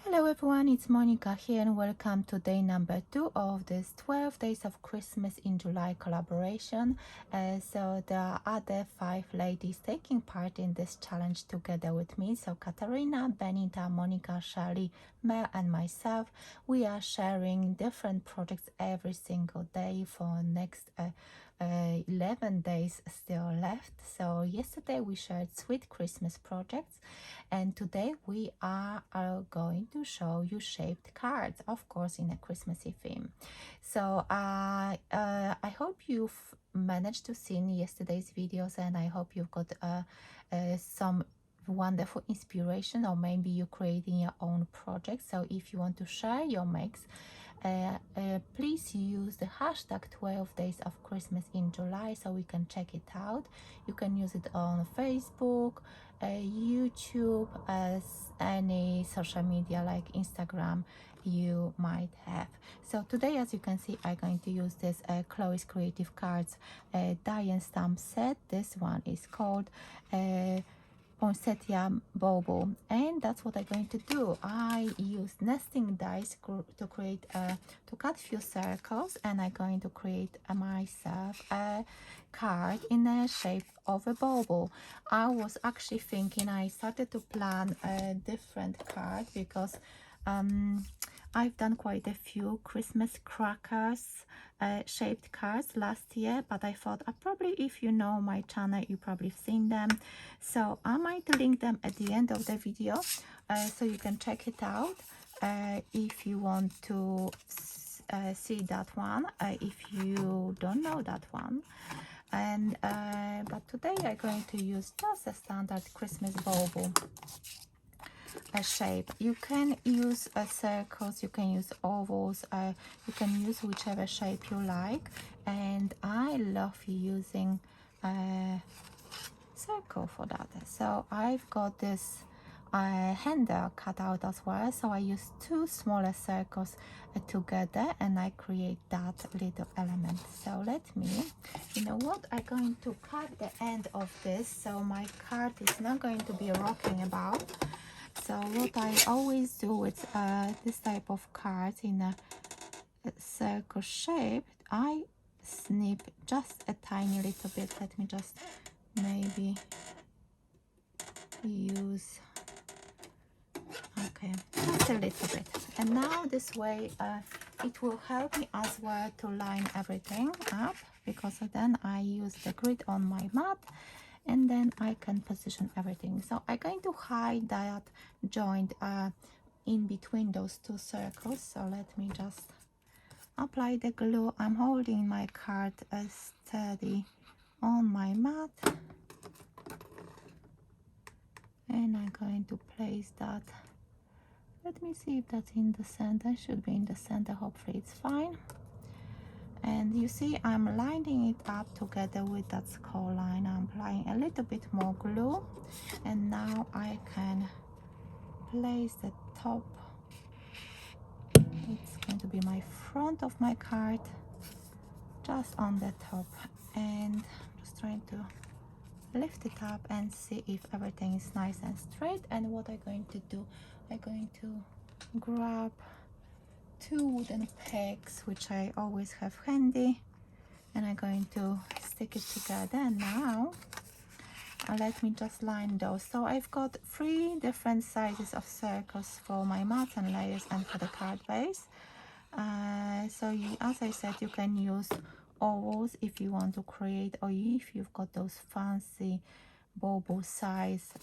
Hello everyone, it's Monika here and welcome to day number 2 of this 12 days of Christmas in July collaboration. So there are other 5 ladies taking part in this challenge together with me. So Katarina, Benita, Monika, Shirley, Mel and myself, we are sharing different projects every single day for next 11 days still left. So yesterday we shared sweet Christmas projects, and today we are going to show you shaped cards, of course in a Christmassy theme. So I hope you've managed to see yesterday's videos, and I hope you've got some wonderful inspiration, or maybe you're creating your own project. So if you want to share your makes, please use the hashtag 12 days of Christmas in July so we can check it out. You can use it on Facebook, YouTube, as any social media like Instagram you might have. So today, as you can see, I'm going to use this Chloe's Creative Cards die and stamp set. This one is called poinsettia bauble, and that's what I'm going to do. I use nesting dice to create to cut few circles, and I'm going to create myself a card in the shape of a bauble. I was actually thinking, I started to plan a different card because I've done quite a few Christmas crackers shaped cards last year, but I thought probably if you know my channel, you probably seen them. So I might link them at the end of the video so you can check it out if you want to see that one, if you don't know that one. And but today I'm going to use just a standard Christmas bauble shape. You can use circles, you can use ovals, you can use whichever shape you like, and I love using circle for that. So I've got this handle cut out as well, so I use 2 smaller circles together and I create that little element. So let me, you know what, I'm going to cut the end of this so my card is not going to be rocking about. So what I always do with this type of cards in a circle shape, I snip just a tiny little bit. Let me just maybe use, okay, just a little bit. And now this way it will help me as well to line everything up, because then I use the grid on my mat and then I can position everything. So I'm going to hide that joint in between those 2 circles. So let me just apply the glue. I'm holding my card steady on my mat, and I'm going to place that. Let me see if that's in the center. It should be in the center. Hopefully it's fine. And you see I'm lining it up together with that skull line. I'm applying a little bit more glue, and now I can place the top. It's going to be my front of my card, just on the top, and I'm just trying to lift it up and see if everything is nice and straight. And what I'm going to do, I'm going to grab 2 wooden pegs, which I always have handy, and I'm going to stick it together. And now let me just line those. So I've got 3 different sizes of circles for my mats and layers and for the card base. So as I said, you can use ovals if you want to create, or if you've got those fancy bauble size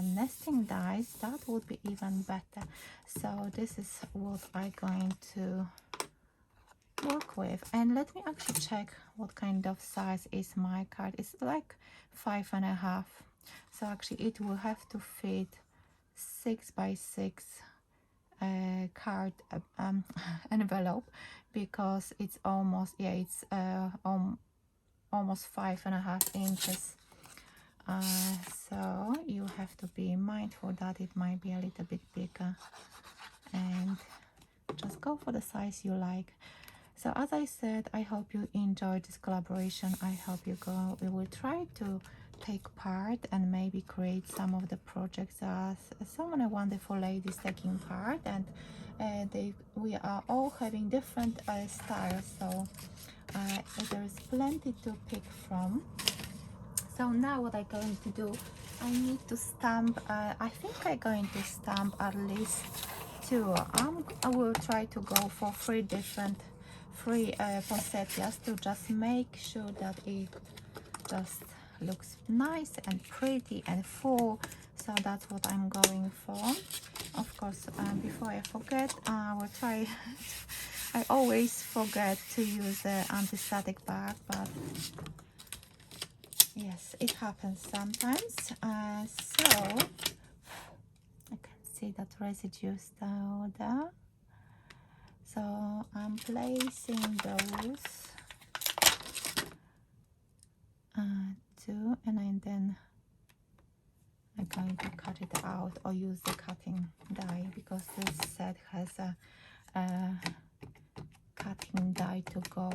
nesting dies, that would be even better. So this is what I'm going to work with. And let me actually check what kind of size is my card. It's like 5.5, so actually it will have to fit 6 by 6 card envelope, because it's almost, yeah, it's almost 5.5 inches. So you have to be mindful that it might be a little bit bigger, and just go for the size you like. So as I said, I hope you enjoyed this collaboration. I hope we will try to take part and maybe create some of the projects. So many wonderful ladies taking part, and we are all having different styles, so there's plenty to pick from. So now what I'm going to do, I need to stamp, I think I'm going to stamp at least 2. I will try to go for 3 different poinsettias to just make sure that it just looks nice and pretty and full. So that's what I'm going for. Of course, before I forget, I will try I always forget to use the anti-static bag, but yes, it happens sometimes. So I can see that residue still there. So I'm placing those 2, and then I'm going to cut it out or use the cutting die, because this set has a cutting die to go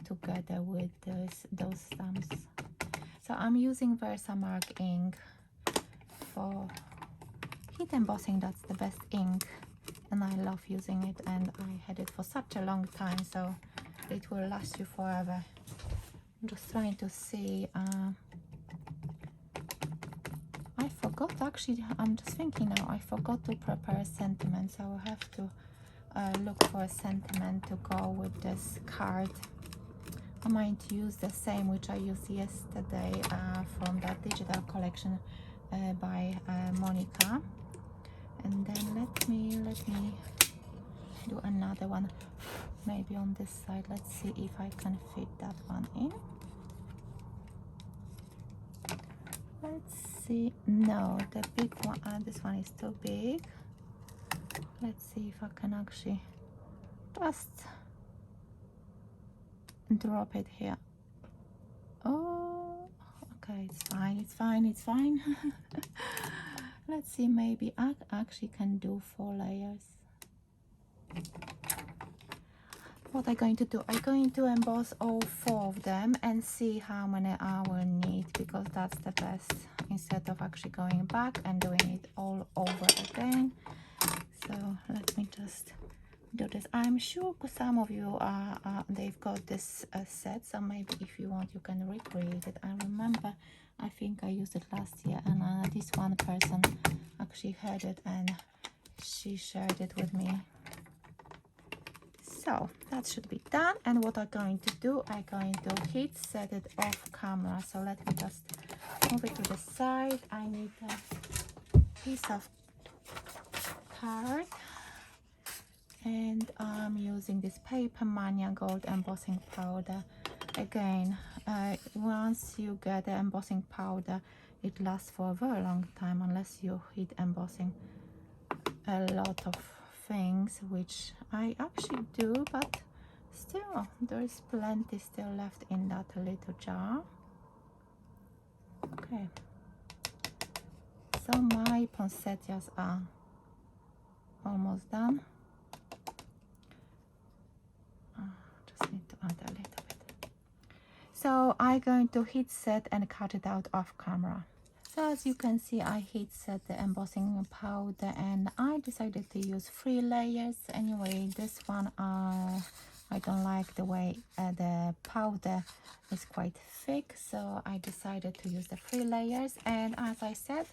together with those stamps. So I'm using Versamark ink for heat embossing. That's the best ink, and I love using it, and I had it for such a long time, so it will last you forever. I'm just trying to see. I forgot, actually, I'm just thinking now, I forgot to prepare a sentiment, so I'll have to look for a sentiment to go with this card. I might use the same which I used yesterday from that digital collection by Monika. And then let me do another one, maybe on this side. Let's see if I can fit that one in. Let's see. No, the big one, this one is too big. Let's see if I can actually just drop it here. Oh, okay, it's fine, it's fine, it's fine. Let's see, maybe I actually can do 4 layers. What I'm going to do, I'm going to emboss all 4 of them and see how many I will need, because that's the best, instead of actually going back and doing it all over again. So let me just do this. I'm sure some of you they've got this set, so maybe if you want you can recreate it. I remember, I think I used it last year, and this one person actually had it and she shared it with me. So that should be done, and what I'm going to do, I'm going to heat set it off camera. So let me just move it to the side. I need a piece of card, and I'm using this PaperMona gold embossing powder. Again, once you get the embossing powder, it lasts for a very long time, unless you heat embossing a lot of things, which I actually do, but still there is plenty still left in that little jar. Okay, so my poinsettias are almost done. Just need to add a little bit. So I'm going to heat set and cut it out off camera. So as you can see, I heat set the embossing powder, and I decided to use 3 layers. Anyway, this one I don't like the way the powder is quite thick, so I decided to use the 3 layers. And as I said,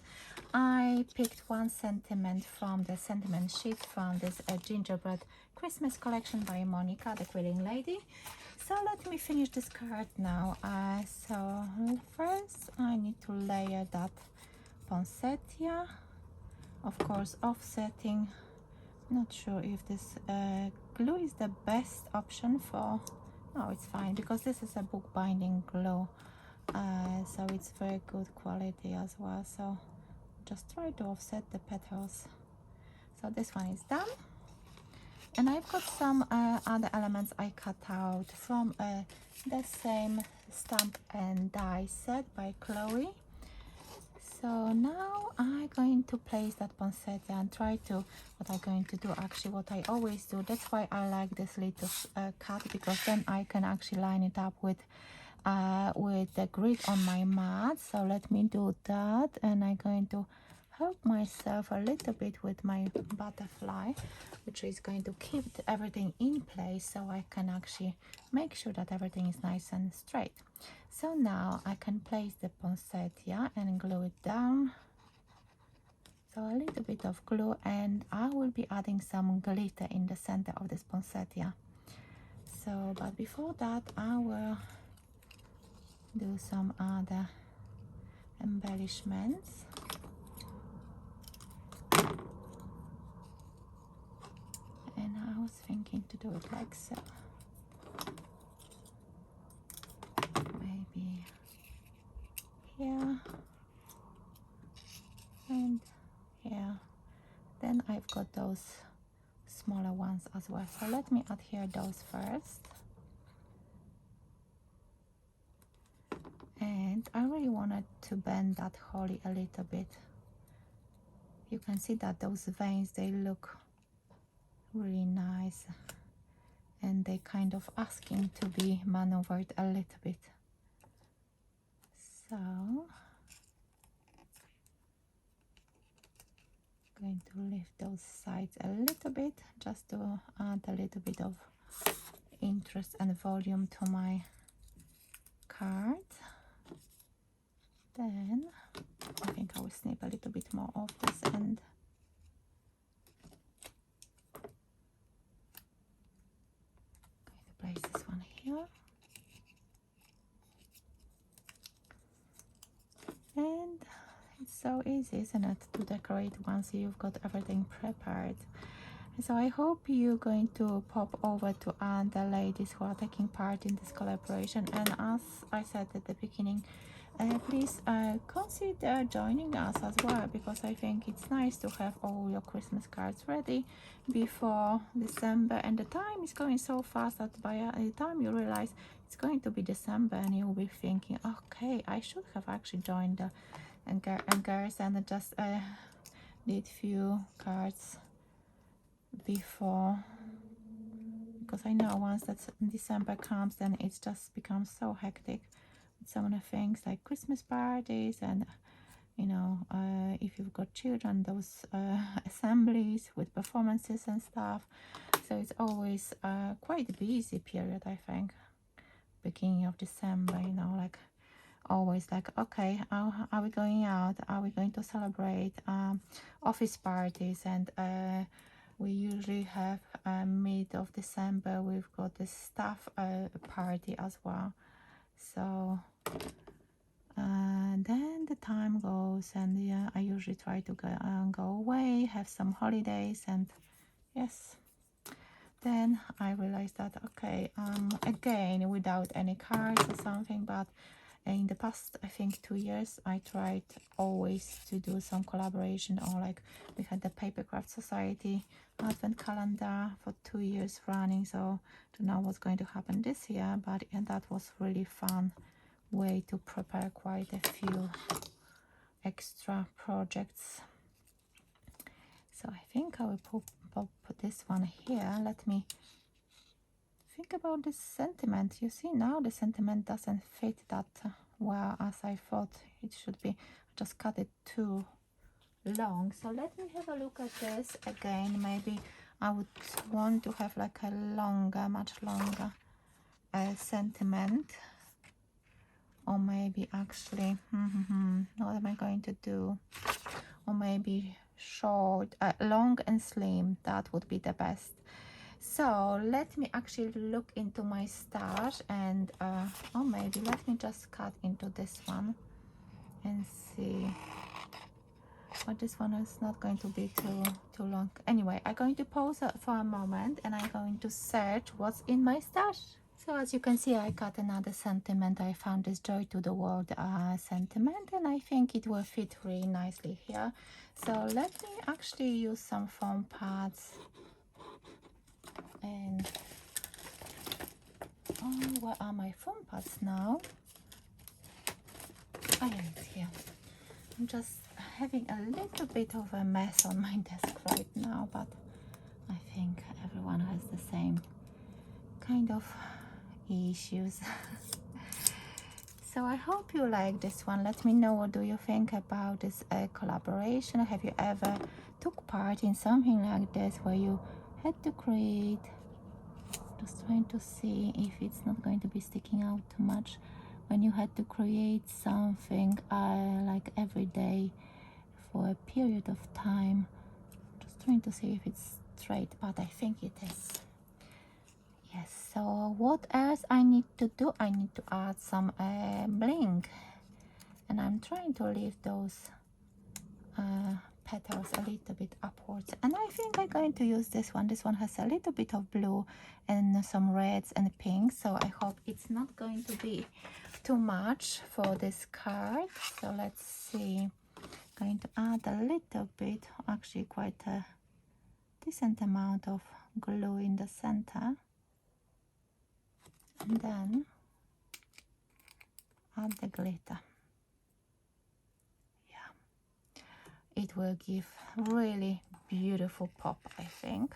I picked 1 sentiment from the sentiment sheet from this gingerbread Christmas collection by Monika, the quilling lady. So let me finish this card now. So first I need to layer that poinsettia, of course offsetting. Not sure if this glue is the best option for, no, it's fine, because this is a book binding glue, so it's very good quality as well. So just try to offset the petals. So this one is done, and I've got some other elements I cut out from the same stamp and die set by Chloe. So now I'm going to place that poinsettia and try to, what I'm going to do, actually what I always do, that's why I like this little cut, because then I can actually line it up with with the grid on my mat. So let me do that, and I'm going to help myself a little bit with my butterfly, which is going to keep everything in place so I can actually make sure that everything is nice and straight. So now I can place the poinsettia and glue it down. So a little bit of glue, and I will be adding some glitter in the center of this poinsettia. So, but before that, I will do some other embellishments. And I was thinking to do it like so. Maybe here and here. Then I've got those smaller ones as well. So let me adhere those first. And I really wanted to bend that holly a little bit. You can see that those veins, they look really nice, and they kind of asking to be maneuvered a little bit. So going to lift those sides a little bit just to add a little bit of interest and volume to my card. Then I think I will snip a little bit more off this end. Going to place this one here. And it's so easy, isn't it, to decorate once you've got everything prepared. So I hope you're going to pop over to the ladies who are taking part in this collaboration. And as I said at the beginning, please consider joining us as well, because I think it's nice to have all your Christmas cards ready before December. And the time is going so fast that by the time you realize it's going to be December, and you'll be thinking, okay, I should have actually joined the girls and just did few cards before, because I know once that December comes, then it just becomes so hectic with so many things like Christmas parties, and you know, if you've got children, those assemblies with performances and stuff. So it's always quite a busy period, I think, beginning of December, you know, like always like, okay, are we going out, are we going to celebrate office parties? And we usually have mid of December, we've got the staff party as well. So then the time goes, and yeah, I usually try to go away, have some holidays, and yes, then I realized that okay, again without any cards or something, but in the past, I think 2 years, I tried always to do some collaboration, or like we had the Papercraft Society advent calendar for 2 years running. So I don't know what's going to happen this year, but and that was really fun way to prepare quite a few extra projects. So I think I will put this one here. Let me think about this sentiment. You see, now the sentiment doesn't fit that well as I thought it should be. I just cut it too long. So let me have a look at this again. Maybe I would want to have like a longer, much longer sentiment, or maybe actually what am I going to do? Or maybe short, long and slim. That would be the best. So let me actually look into my stash, and or maybe let me just cut into this one and see. But this one is not going to be too long. Anyway, I'm going to pause for a moment, and I'm going to search what's in my stash. So as you can see, I cut another sentiment. I found this Joy to the World sentiment, and I think it will fit really nicely here. So let me actually use some foam pads. And where are my foam pads now? I have it here. I'm just having a little bit of a mess on my desk right now, but I think everyone has the same kind of issues. so I hope you like this one. Let me know what do you think about this collaboration. Have you ever took part in something like this where you had to create, just trying to see if it's not going to be sticking out too much, when you had to create something like every day for a period of time. Just trying to see if it's straight, but I think it is. Yes, so what else I need to do? I need to add some bling, and I'm trying to leave those petals a little bit upwards, and I think I'm going to use this one. This one has a little bit of blue and some reds and pink, so I hope it's not going to be too much for this card. So let's see, going to add a little bit, actually quite a decent amount of glue in the center, and then add the glitter. It will give really beautiful pop, I think.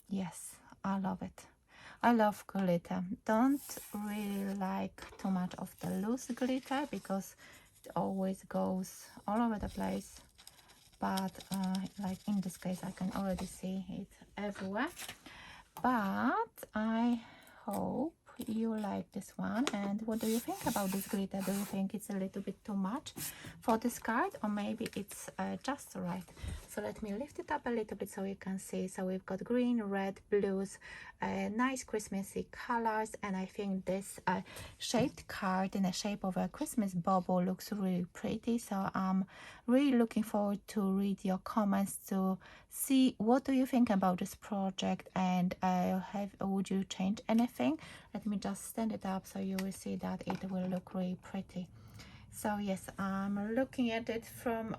Yes, I love it. I love glitter. Don't really like too much of the loose glitter because it always goes all over the place. But like in this case, I can already see it everywhere. But I hope you like this one. And what do you think about this glitter? Do you think it's a little bit too much for this card, or maybe it's just right? So let me lift it up a little bit so you can see. So we've got green, red, blues, nice Christmassy colors, and I think this shaped card in the shape of a Christmas bauble looks really pretty. So I'm really looking forward to read your comments to see what do you think about this project, and would you change anything? Let me just stand it up so you will see that it will look really pretty. So yes, I'm looking at it from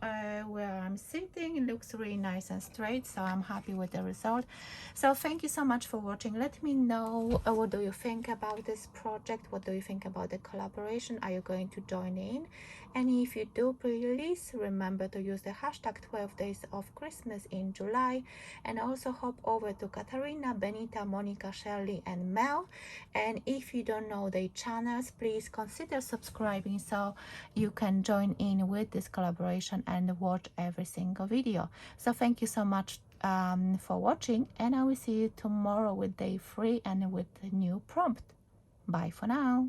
where I'm sitting. It looks really nice and straight, so I'm happy with the result. So thank you so much for watching. Let me know what do you think about this project, what do you think about the collaboration. Are you going to join in? And if you do, please remember to use the hashtag 12 days of Christmas in July, and also hop over to Katarina, Benita, Monika, Shirley and Mel. And if you don't know their channels, please consider subscribing so you can join in with this collaboration and watch every single video. So thank you so much for watching, and I will see you tomorrow with day 3 and with the new prompt. Bye for now.